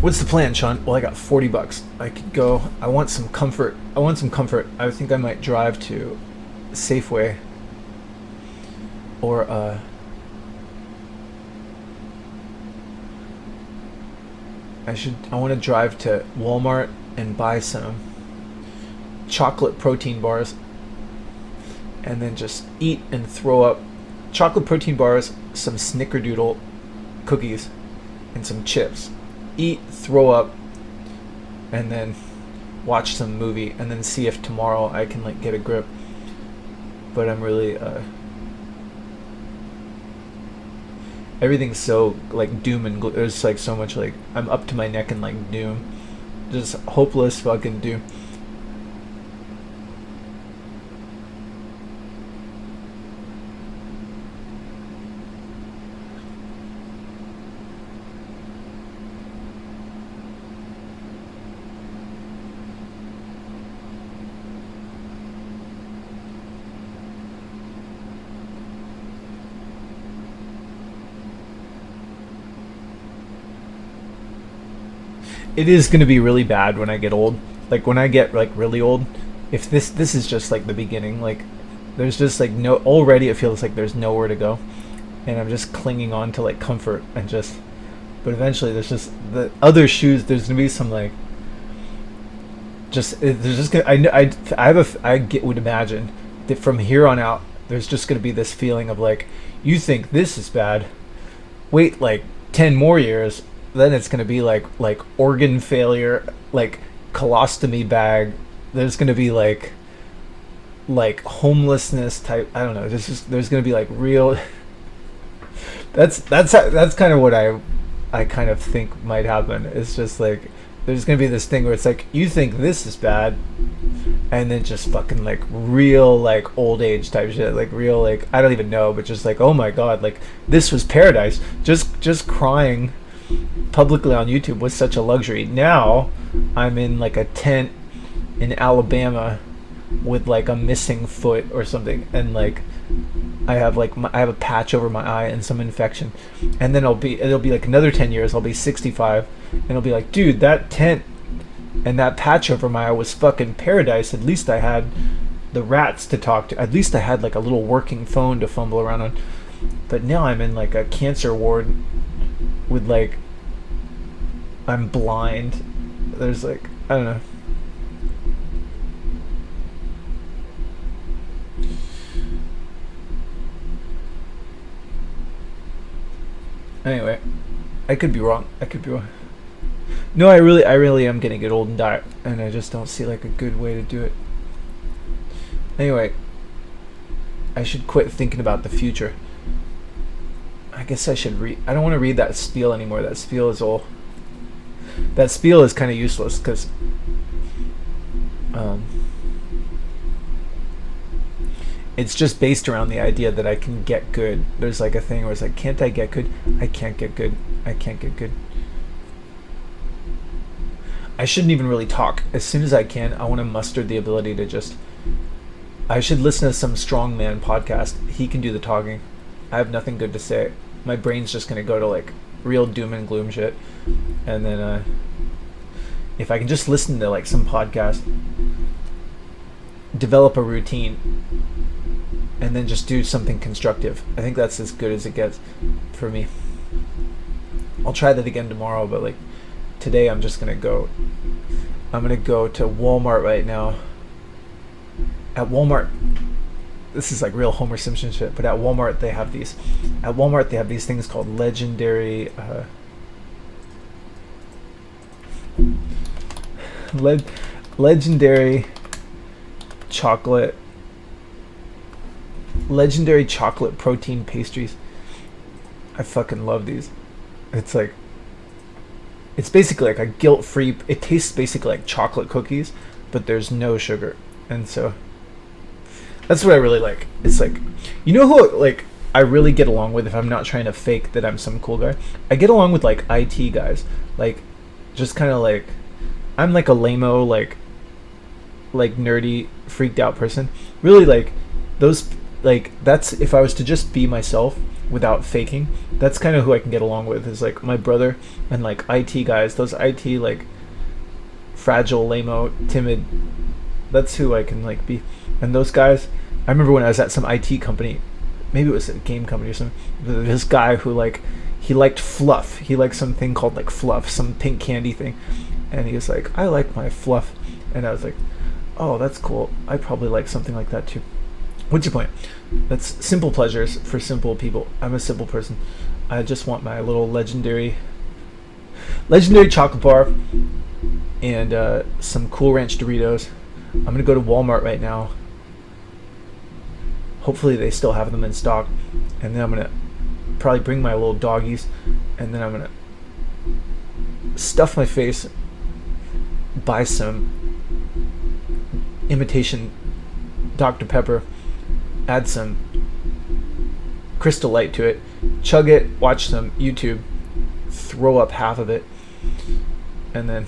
What's the plan, Sean? Well, I got $40. I could go. I want some comfort. I think I might drive to Safeway or I want to drive to Walmart and buy some chocolate protein bars and then just eat and throw up. Chocolate protein bars, some snickerdoodle cookies, and some chips. Eat, throw up, and then watch some movie, and then see if tomorrow I can like get a grip. But I'm really everything's so like doom and there's like so much like I'm up to my neck in like doom, just hopeless fucking doom. It is going to be really bad when I get old. Like when I get like really old, if this is just like the beginning, like there's just like no, already it feels like there's nowhere to go, and I'm just clinging on to like comfort and just, but eventually there's just the other shoes, there's going to be some like just there's just gonna, would imagine that from here on out there's just going to be this feeling of like, you think this is bad, wait like 10 more years, then it's going to be like organ failure, like colostomy bag. There's going to be like homelessness type. I don't know. There's going to be like real. That's kind of what I kind of think might happen. It's just like there's going to be this thing where it's like, you think this is bad, and then just fucking like real like old age type shit, like real like I don't even know, but just like, oh my god, like this was paradise. Just crying publicly on YouTube was such a luxury. Now I'm in like a tent in Alabama with like a missing foot or something, and like I have a patch over my eye and some infection, and then it'll be like another 10 years I'll be 65 and I'll be like, dude, that tent and that patch over my eye was fucking paradise. At least I had the rats to talk to, at least I had like a little working phone to fumble around on. But now I'm in like a cancer ward with like, I'm blind. There's like, I don't know. Anyway, I could be wrong. No, I really am gonna get old and die, and I just don't see like a good way to do it. Anyway, I should quit thinking about the future. I guess I should read. I don't want to read that spiel anymore. That spiel is all. That spiel is kind of useless because it's just based around the idea that I can get good. There's like a thing where it's like, can't I get good? I can't get good. I can't get good. I shouldn't even really talk. As soon as I can, I want to muster the ability to just. I should listen to some strongman podcast. He can do the talking. I have nothing good to say. My brain's just gonna go to like real doom and gloom shit, and then if I can just listen to like some podcast, develop a routine, and then just do something constructive, I think that's as good as it gets for me. I'll try that again tomorrow, but like today I'm just gonna go. I'm gonna go to Walmart right now. At Walmart, this is like real Homer Simpson shit, but at Walmart they have these. At Walmart they have these things called legendary legendary chocolate protein pastries. I fucking love these. It's like, it's basically like a guilt-free. It tastes basically like chocolate cookies, but there's no sugar, and so that's what I really like. It's like, you know who like I really get along with if I'm not trying to fake that I'm some cool guy. I get along with like IT guys, like just kind of like I'm like a lame-o like nerdy freaked out person. Really like those like that's if I was to just be myself without faking, that's kind of who I can get along with is like my brother and like IT guys, those IT like fragile, lame-o, timid. That's who I can like be. And those guys, I remember when I was at some IT company, maybe it was a game company or something. This guy who like he liked fluff. He liked something called like fluff, some pink candy thing, and he was like, "I like my fluff," and I was like, "Oh, that's cool. I probably like something like that too." What's your point? That's simple pleasures for simple people. I'm a simple person. I just want my little legendary chocolate bar and some Cool Ranch Doritos. I'm gonna go to Walmart right now. Hopefully they still have them in stock, and then I'm gonna probably bring my little doggies, and then I'm gonna stuff my face, buy some imitation Dr. Pepper, add some Crystal Light to it, chug it, watch some YouTube, throw up half of it, and then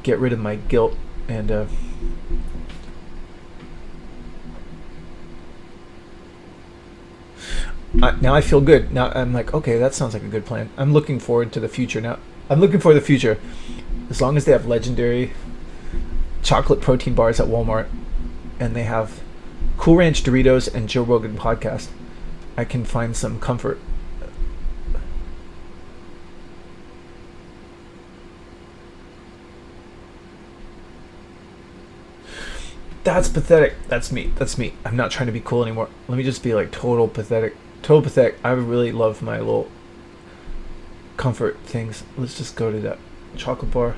get rid of my guilt and now I feel good. Now I'm like, okay, that sounds like a good plan. I'm looking forward to the future now. I'm looking for the future. As long as they have legendary chocolate protein bars at Walmart and they have Cool Ranch Doritos and Joe Rogan podcast, I can find some comfort. That's pathetic. That's me. That's me. I'm not trying to be cool anymore. Let me just be like total pathetic. Total pathetic. I really love my little comfort things. Let's just go to that chocolate bar.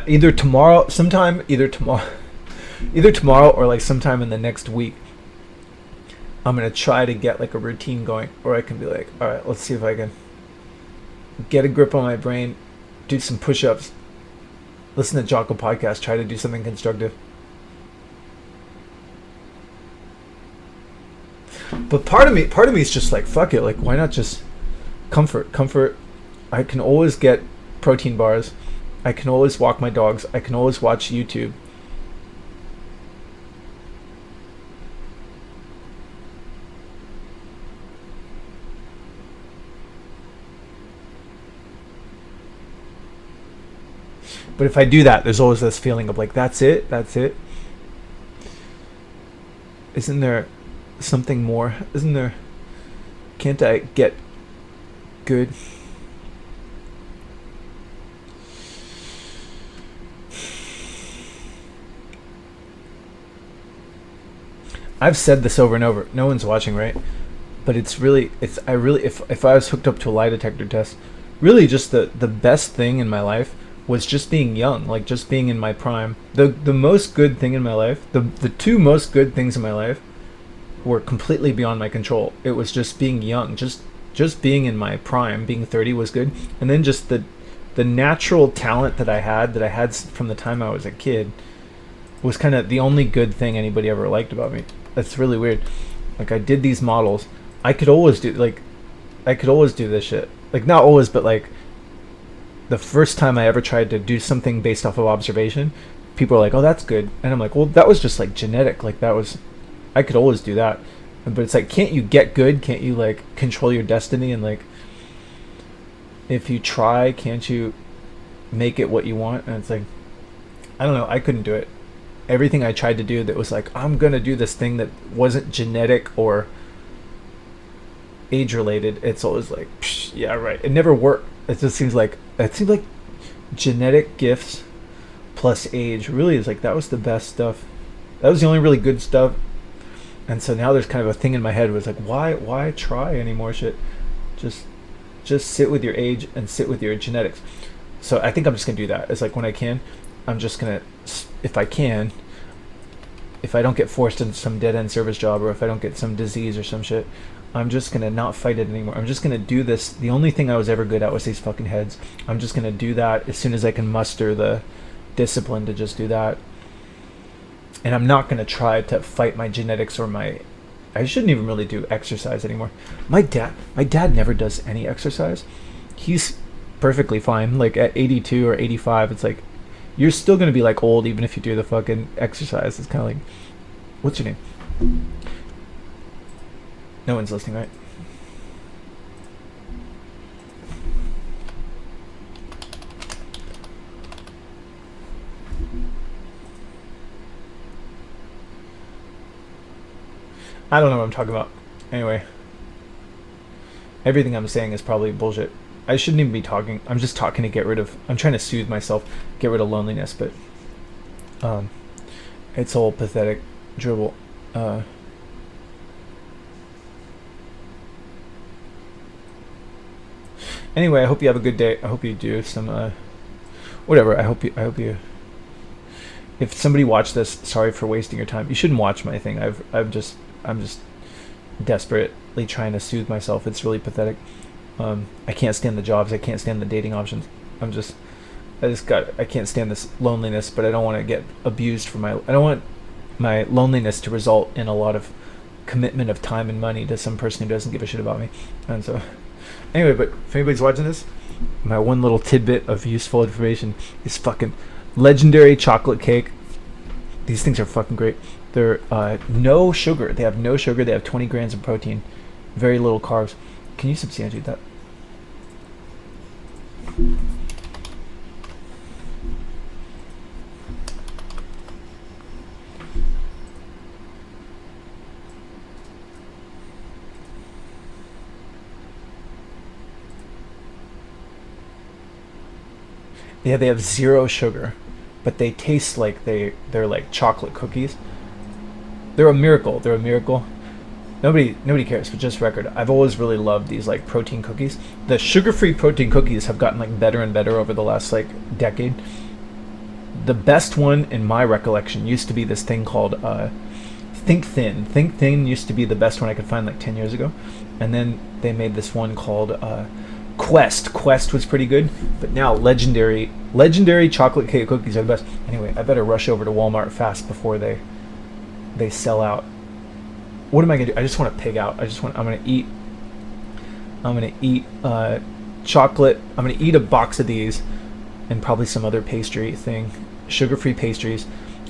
Either tomorrow or like sometime in the next week, I'm gonna try to get like a routine going, or I can be like, all right, let's see if I can get a grip on my brain, do some push-ups, listen to Jocko podcast, try to do something constructive. But part of me is just like, fuck it, like why not just comfort. I can always get protein bars, I can always walk my dogs, I can always watch YouTube. But if I do that, there's always this feeling of like, that's it. Isn't there something more? Isn't there? Can't I get good? I've said this over and over. No one's watching, right? But if I was hooked up to a lie detector test, really just the best thing in my life was just being young, like just being in my prime. The most good thing in my life, the two most good things in my life were completely beyond my control. It was just being young, just being in my prime, being 30 was good. And then just the natural talent that I had from the time I was a kid was kind of the only good thing anybody ever liked about me. That's really weird. Like I did these models. I could always do this shit. Like not always, but like the first time I ever tried to do something based off of observation, people are like, "Oh, that's good," and I'm like, "Well, that was just like genetic. Like I could always do that." But it's like, can't you get good? Can't you like control your destiny? And like, if you try, can't you make it what you want? And it's like, I don't know. I couldn't do it. Everything I tried to do that was like, I'm gonna do this thing that wasn't genetic or age related, it's always like, psh, yeah, right. It never worked. It seems like genetic gifts plus age really is like, that was the best stuff. That was the only really good stuff. And so now there's kind of a thing in my head where it's like, why try any more shit? Just sit with your age and sit with your genetics. So I think I'm just gonna do that. It's like when I can, I'm just gonna, if I can, if I don't get forced into some dead end service job, or if I don't get some disease or some shit, I'm just gonna not fight it anymore. I'm just gonna do this. The only thing I was ever good at was these fucking heads. I'm just gonna do that as soon as I can muster the discipline to just do that. And I'm not gonna try to fight my genetics or my. I shouldn't even really do exercise anymore. My dad never does any exercise. He's perfectly fine. Like at 82 or 85, it's like you're still gonna be like old even if you do the fucking exercise. It's kind of like, what's your name? No one's listening, right? I don't know what I'm talking about. Anyway, everything I'm saying is probably bullshit. I shouldn't even be talking. I'm just talking to get rid of. I'm trying to soothe myself, get rid of loneliness, but it's all pathetic dribble. Anyway, I hope you have a good day. I hope you do some whatever. I hope you. If somebody watched this, sorry for wasting your time. You shouldn't watch my thing. I'm just desperately trying to soothe myself. It's really pathetic. I can't stand the jobs. I can't stand the dating options. I can't stand this loneliness, but I don't want to get abused for I don't want my loneliness to result in a lot of commitment of time and money to some person who doesn't give a shit about me. And so, anyway, but if anybody's watching this, my one little tidbit of useful information is fucking legendary chocolate cake. These things are fucking great. They're no sugar. They have no sugar. They have 20 grams of protein, very little carbs. Can you substantiate that? Yeah, they have zero sugar, but they taste like they're like chocolate cookies. They're a miracle. They're a miracle. Nobody cares, but just record, I've always really loved these like protein cookies. The sugar-free protein cookies have gotten like better and better over the last like decade. The best one in my recollection used to be this thing called Think Thin. Think Thin used to be the best one I could find like 10 years ago. And then they made this one called Quest. Quest was pretty good, but now legendary chocolate cake cookies are the best. Anyway, I better rush over to Walmart fast before they sell out. What am I gonna do? I just want to pig out. I'm gonna eat chocolate. I'm gonna eat a box of these and probably some other pastry thing, sugar-free pastries.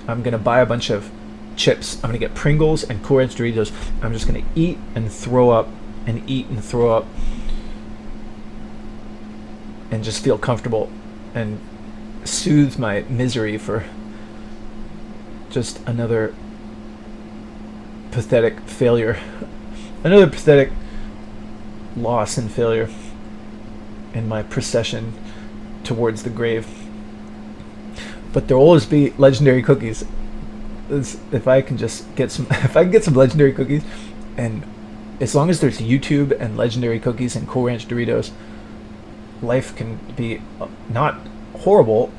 I'm gonna buy a bunch of chips. I'm gonna get Pringles and Cool Ranch Doritos. I'm just gonna eat and throw up and eat and throw up and just feel comfortable and soothe my misery for just another pathetic failure, another pathetic loss and failure in my procession towards the grave. But there'll always be legendary cookies. If I can just get some, if I can get some legendary cookies, and as long as there's YouTube and legendary cookies and Cool Ranch Doritos, life can be not horrible,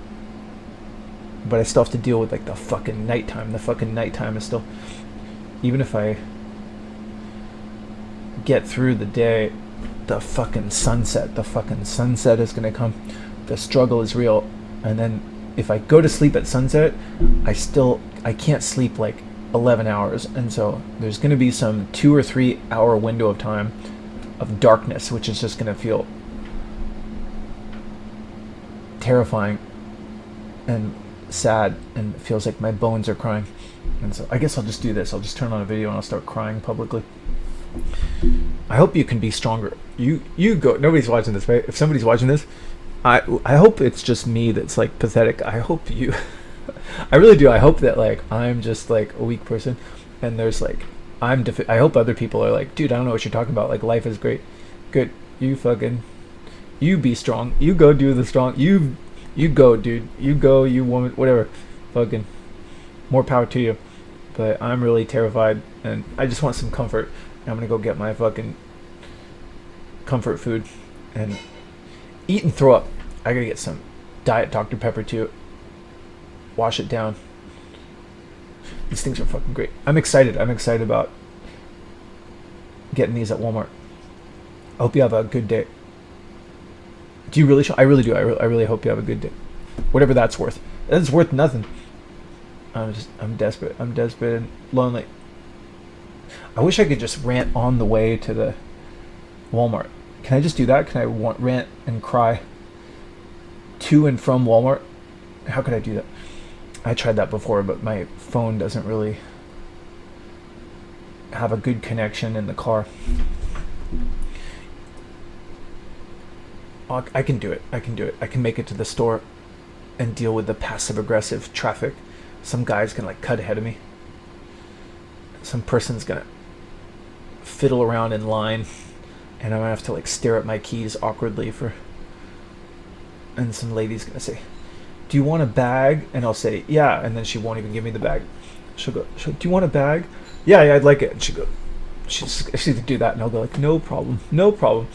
but I still have to deal with like the fucking nighttime. The fucking nighttime is still, even if I get through the day, the fucking sunset is gonna come. The struggle is real. And then if I go to sleep at sunset, I can't sleep like 11 hours. And so there's gonna be some 2 or 3 hour window of time of darkness, which is just gonna feel terrifying and sad, and it feels like my bones are crying. And so I guess I'll just do this. I'll just turn on a video and I'll start crying publicly. I hope you can be stronger. You go. Nobody's watching this, right? If somebody's watching this, I hope it's just me that's like pathetic. I hope you I really do. I hope that like I'm just like a weak person, and there's like I hope other people are like, dude, I don't know what you're talking about. Like, life is great. Good. You be strong. You go do the strong. You go, dude. You go, you woman, whatever. Fucking more power to you. But I'm really terrified, and I just want some comfort. I'm gonna go get my fucking comfort food and eat and throw up. I gotta get some Diet Dr. Pepper too. Wash it down. These things are fucking great. I'm excited. I'm excited about getting these at Walmart. I hope you have a good day. Do you really? I really do. I really hope you have a good day. Whatever that's worth. That's worth nothing. I'm desperate. I'm desperate and lonely. I wish I could just rant on the way to the Walmart. Can I just do that? Can I rant and cry to and from Walmart? How could I do that? I tried that before, but my phone doesn't really have a good connection in the car. I can do it. I can do it. I can make it to the store and deal with the passive-aggressive traffic. Some guy's gonna like cut ahead of me. Some person's gonna fiddle around in line, and I'm gonna have to like stare at my keys awkwardly for. And some lady's gonna say, "Do you want a bag?" And I'll say, "Yeah," and then she won't even give me the bag. She'll go, "Do you want a bag?" Yeah, I'd like it. And she'll go, she's gonna do that, and I'll go like, "No problem, no problem."